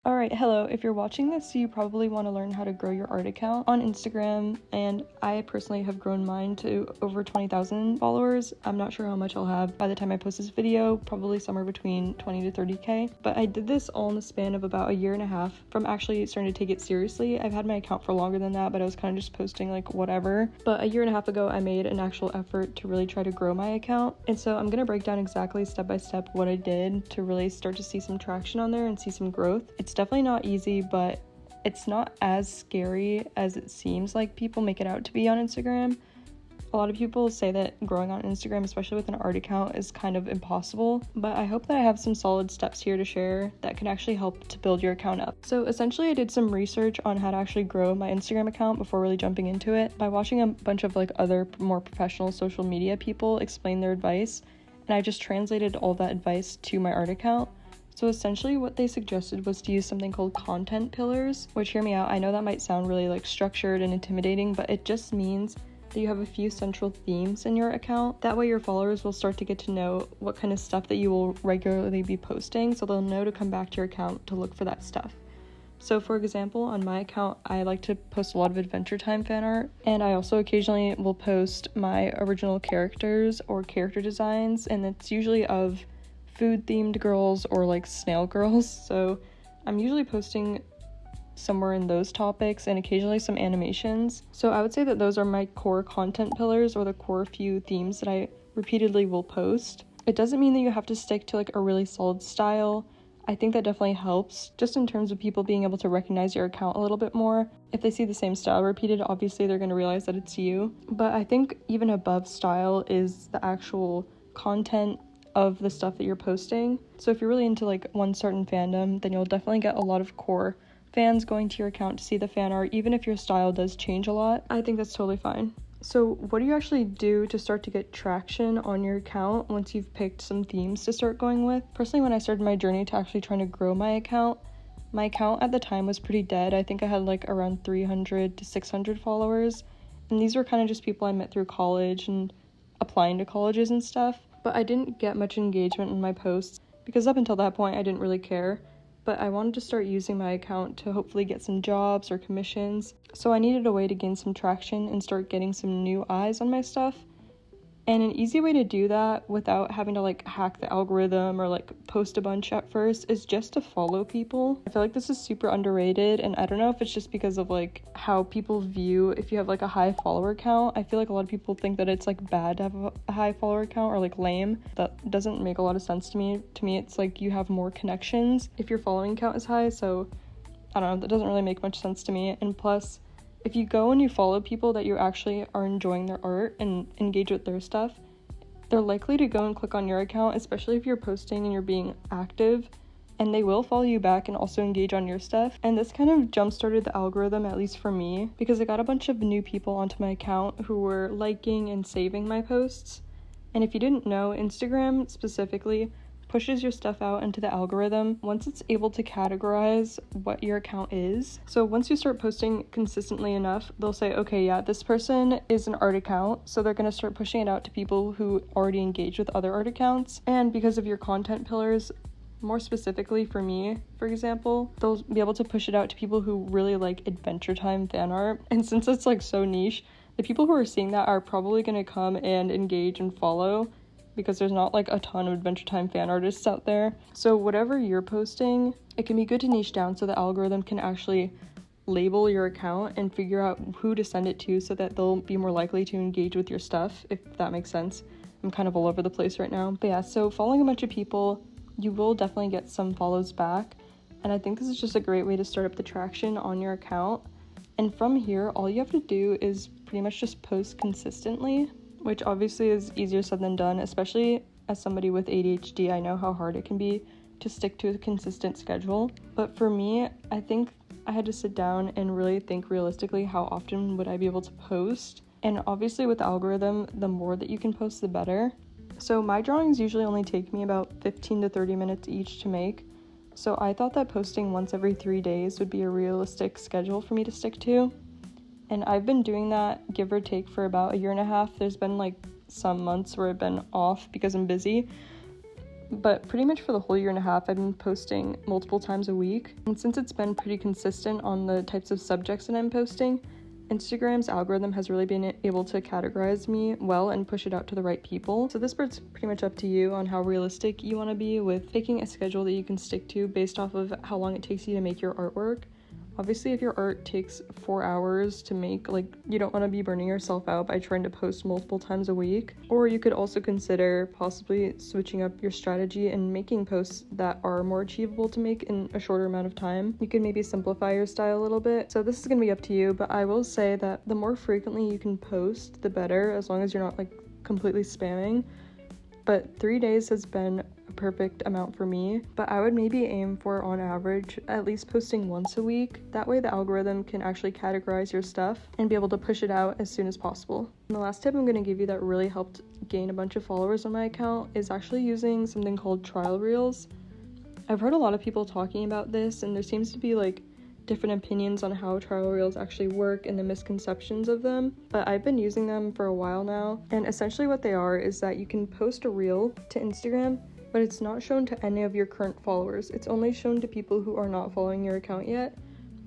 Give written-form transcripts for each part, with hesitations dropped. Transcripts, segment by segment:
Alright, hello. If you're watching this, you probably want to learn how to grow your art account on Instagram, and I personally have grown mine to over 20,000 followers. I'm not sure how much I'll have by the time I post this video, probably somewhere between 20 to 30k, but I did this all in the span of about a year and a half from actually starting to take it seriously. I've had my account for longer than that, but I was kind of just posting like whatever. But a year and a half ago, I made an actual effort to really try to grow my account, and so I'm gonna break down exactly step by step what I did to really start to see some traction on there and see some growth. It's definitely not easy, but it's not as scary as it seems like people make it out to be on Instagram. A lot of people say that growing on Instagram, especially with an art account, is kind of impossible, but I hope that I have some solid steps here to share that can actually help to build your account up. So essentially, I did some research on how to actually grow my Instagram account before really jumping into it by watching a bunch of like other more professional social media people explain their advice, and I just translated all that advice to my art account. So essentially what they suggested was to use something called content pillars, which, hear me out, I know that might sound really like structured and intimidating, but it just means that you have a few central themes in your account. That way your followers will start to get to know what kind of stuff that you will regularly be posting, so they'll know to come back to your account to look for that stuff. So for example, on my account, I like to post a lot of Adventure Time fan art, and I also occasionally will post my original characters or character designs, and it's usually of food themed girls or like snail girls. So I'm usually posting somewhere in those topics and occasionally some animations. So I would say that those are my core content pillars, or the core few themes that I repeatedly will post. It doesn't mean that you have to stick to like a really solid style. I think that definitely helps just in terms of people being able to recognize your account a little bit more. If they see the same style repeated, obviously they're going to realize that it's you. But I think even above style is the actual content of the stuff that you're posting. So if you're really into like one certain fandom, then you'll definitely get a lot of core fans going to your account to see the fan art, even if your style does change a lot. I think that's totally fine. So what do you actually do to start to get traction on your account once you've picked some themes to start going with? Personally, when I started my journey to actually trying to grow my account at the time was pretty dead. I think I had like around 300 to 600 followers, and these were kind of just people I met through college and applying to colleges and stuff. But I didn't get much engagement in my posts because up until that point I didn't really care. But I wanted to start using my account to hopefully get some jobs or commissions. So I needed a way to gain some traction and start getting some new eyes on my stuff. And an easy way to do that without having to like hack the algorithm or like post a bunch at first is just to follow people. I feel like this is super underrated, and I don't know if it's just because of like how people view if you have like a high follower count. I feel like a lot of people think that it's like bad to have a high follower count or like lame. That doesn't make a lot of sense to me. To me, it's like you have more connections if your following count is high. So I don't know, that doesn't really make much sense to me. And plus, if you go and you follow people that you actually are enjoying their art and engage with their stuff, they're likely to go and click on your account, especially if you're posting and you're being active, and they will follow you back and also engage on your stuff. And this kind of jump-started the algorithm, at least for me, because I got a bunch of new people onto my account who were liking and saving my posts. And if you didn't know, Instagram specifically pushes your stuff out into the algorithm once it's able to categorize what your account is. So once you start posting consistently enough, they'll say, okay, yeah, this person is an art account, so they're going to start pushing it out to people who already engage with other art accounts. And because of your content pillars, more specifically for me, for example, they'll be able to push it out to people who really like Adventure Time fan art. And since it's like so niche, the people who are seeing that are probably going to come and engage and follow, because there's not like a ton of Adventure Time fan artists out there. So whatever you're posting, it can be good to niche down so the algorithm can actually label your account and figure out who to send it to so that they'll be more likely to engage with your stuff, if that makes sense. I'm kind of all over the place right now. But yeah, so following a bunch of people, you will definitely get some follows back. And I think this is just a great way to start up the traction on your account. And from here, all you have to do is pretty much just post consistently, which obviously is easier said than done, especially as somebody with ADHD. I know how hard it can be to stick to a consistent schedule. But for me, I think I had to sit down and really think realistically, how often would I be able to post? And obviously with the algorithm, the more that you can post, the better. So my drawings usually only take me about 15 to 30 minutes each to make. So I thought that posting once every 3 days would be a realistic schedule for me to stick to. And I've been doing that, give or take, for about a year and a half. There's been like some months where I've been off because I'm busy, but pretty much for the whole 1.5 years, I've been posting multiple times a week. And since it's been pretty consistent on the types of subjects that I'm posting, Instagram's algorithm has really been able to categorize me well and push it out to the right people. So this part's pretty much up to you on how realistic you want to be with picking a schedule that you can stick to based off of how long it takes you to make your artwork. Obviously, if your art takes 4 hours to make, like, you don't want to be burning yourself out by trying to post multiple times a week. Or you could also consider possibly switching up your strategy and making posts that are more achievable to make in a shorter amount of time. You could maybe simplify your style a little bit. So this is going to be up to you, but I will say that the more frequently you can post, the better, as long as you're not like completely spamming. But 3 days has been a perfect amount for me, but I would maybe aim for, on average, at least posting once a week. That way the algorithm can actually categorize your stuff and be able to push it out as soon as possible. And the last tip I'm going to give you that really helped gain a bunch of followers on my account is actually using something called trial reels. I've heard a lot of people talking about this, and there seems to be like different opinions on how trial reels actually work and the misconceptions of them, but I've been using them for a while now, and essentially what they are is that you can post a reel to Instagram, but it's not shown to any of your current followers. It's only shown to people who are not following your account yet.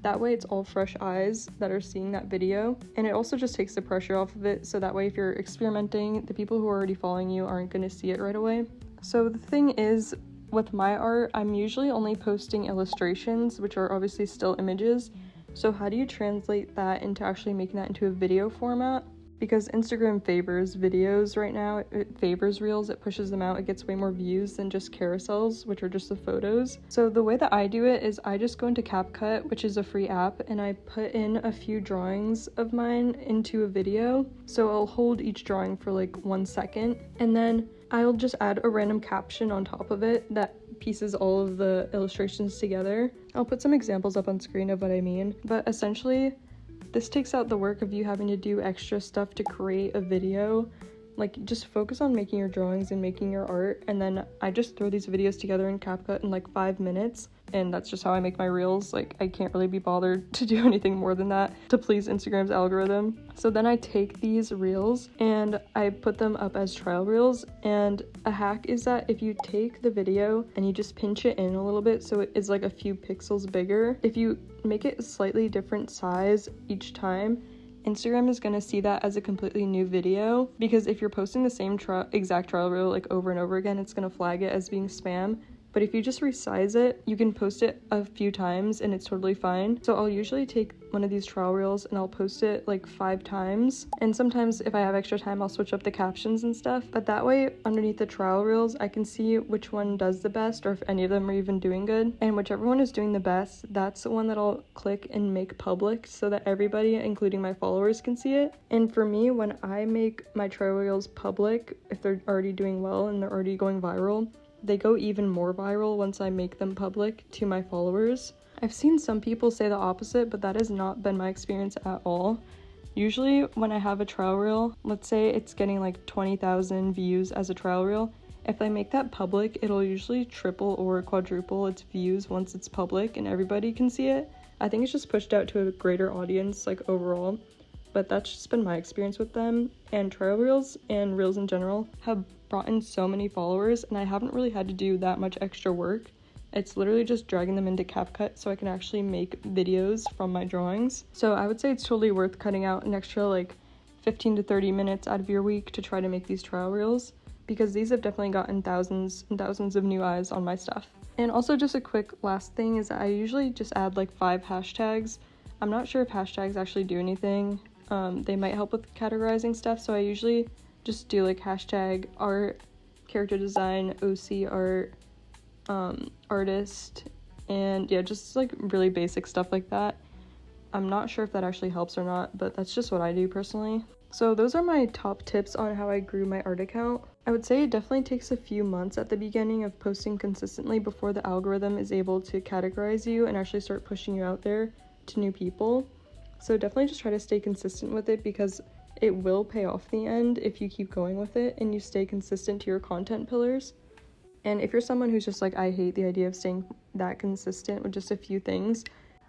That way it's all fresh eyes that are seeing that video, and it also just takes the pressure off of it, so that way if you're experimenting, the people who are already following you aren't going to see it right away. So the thing is, with my art, I'm usually only posting illustrations, which are obviously still images. So how do you translate that into actually making that into a video format? Because Instagram favors videos right now, it favors reels, it pushes them out, it gets way more views than just carousels, which are just the photos. So the way that I do it is I just go into CapCut, which is a free app, and I put in a few drawings of mine into a video. So I'll hold each drawing for like 1 second, and then I'll just add a random caption on top of it that pieces all of the illustrations together. I'll put some examples up on screen of what I mean, but essentially this takes out the work of you having to do extra stuff to create a video. Like, just focus on making your drawings and making your art, and then I just throw these videos together in CapCut in like 5 minutes, and that's just how I make my reels. Like, I can't really be bothered to do anything more than that to please Instagram's algorithm. So then I take these reels and I put them up as trial reels, and a hack is that if you take the video and you just pinch it in a little bit so it is like a few pixels bigger, if you make it a slightly different size each time, Instagram is going to see that as a completely new video, because if you're posting the same exact trial reel like over and over again, it's going to flag it as being spam. But if you just resize it, you can post it a few times and it's totally fine. So I'll usually take one of these trial reels and I'll post it like 5 times. And sometimes if I have extra time, I'll switch up the captions and stuff. But that way, underneath the trial reels, I can see which one does the best or if any of them are even doing good. And whichever one is doing the best, that's the one that I'll click and make public so that everybody, including my followers, can see it. And for me, when I make my trial reels public, if they're already doing well and they're already going viral, they go even more viral once I make them public to my followers. I've seen some people say the opposite, but that has not been my experience at all. Usually when I have a trial reel, let's say it's getting like 20,000 views as a trial reel, if I make that public, it'll usually triple or quadruple its views once it's public and everybody can see it. I think it's just pushed out to a greater audience, like, overall. But that's just been my experience with them, and trial reels and reels in general have brought in so many followers, and I haven't really had to do that much extra work. It's literally just dragging them into CapCut so I can actually make videos from my drawings. So I would say it's totally worth cutting out an extra like 15 to 30 minutes out of your week to try to make these trial reels, because these have definitely gotten thousands and thousands of new eyes on my stuff. And also, just a quick last thing is that I usually just add like 5 hashtags. I'm not sure if hashtags actually do anything. They might help with categorizing stuff, so I usually just do like hashtag art, character design, OC art, artist, and yeah, just like really basic stuff like that. I'm not sure if that actually helps or not, but that's just what I do personally. So those are my top tips on how I grew my art account. I would say it definitely takes a few months at the beginning of posting consistently before the algorithm is able to categorize you and actually start pushing you out there to new people. So definitely just try to stay consistent with it, because it will pay off in the end if you keep going with it and you stay consistent to your content pillars. And if you're someone who's just like, I hate the idea of staying that consistent with just a few things,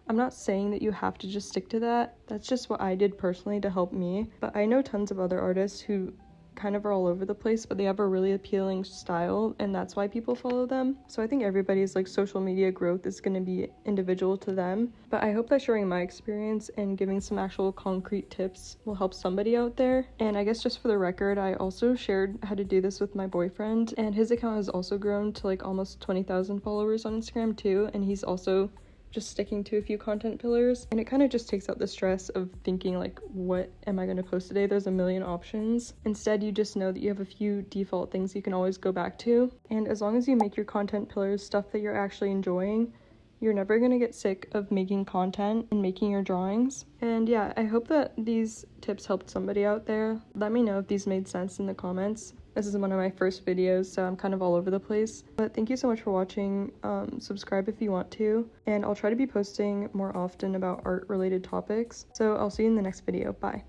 I'm not saying that you have to just stick to that. That's just what I did personally to help me. But I know tons of other artists who kind of are all over the place, but they have a really appealing style, and that's why people follow them. So I think everybody's like social media growth is going to be individual to them, but I hope that sharing my experience and giving some actual concrete tips will help somebody out there. And I guess just for the record, I also shared how to do this with my boyfriend, and his account has also grown to like almost 20,000 followers on Instagram too, and he's also just sticking to a few content pillars, and it kind of just takes out the stress of thinking like, what am I going to post today? There's a million options. Instead, you just know that you have a few default things you can always go back to, and as long as you make your content pillars stuff that you're actually enjoying, you're never going to get sick of making content and making your drawings. And yeah, I hope that these tips helped somebody out there. Let me know if these made sense in the comments. This is one of my first videos, so I'm kind of all over the place. But thank you so much for watching. Subscribe if you want to. And I'll try to be posting more often about art-related topics. So I'll see you in the next video. Bye.